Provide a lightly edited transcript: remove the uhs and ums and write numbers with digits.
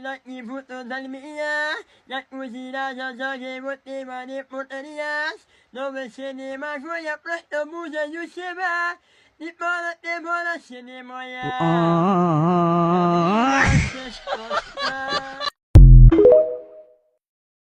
Like me put on the media, like Muzina, Jagi, what they money put on the ass. No one send him out for your plate of booze and you shiver. The mother, the mother, send him my ass.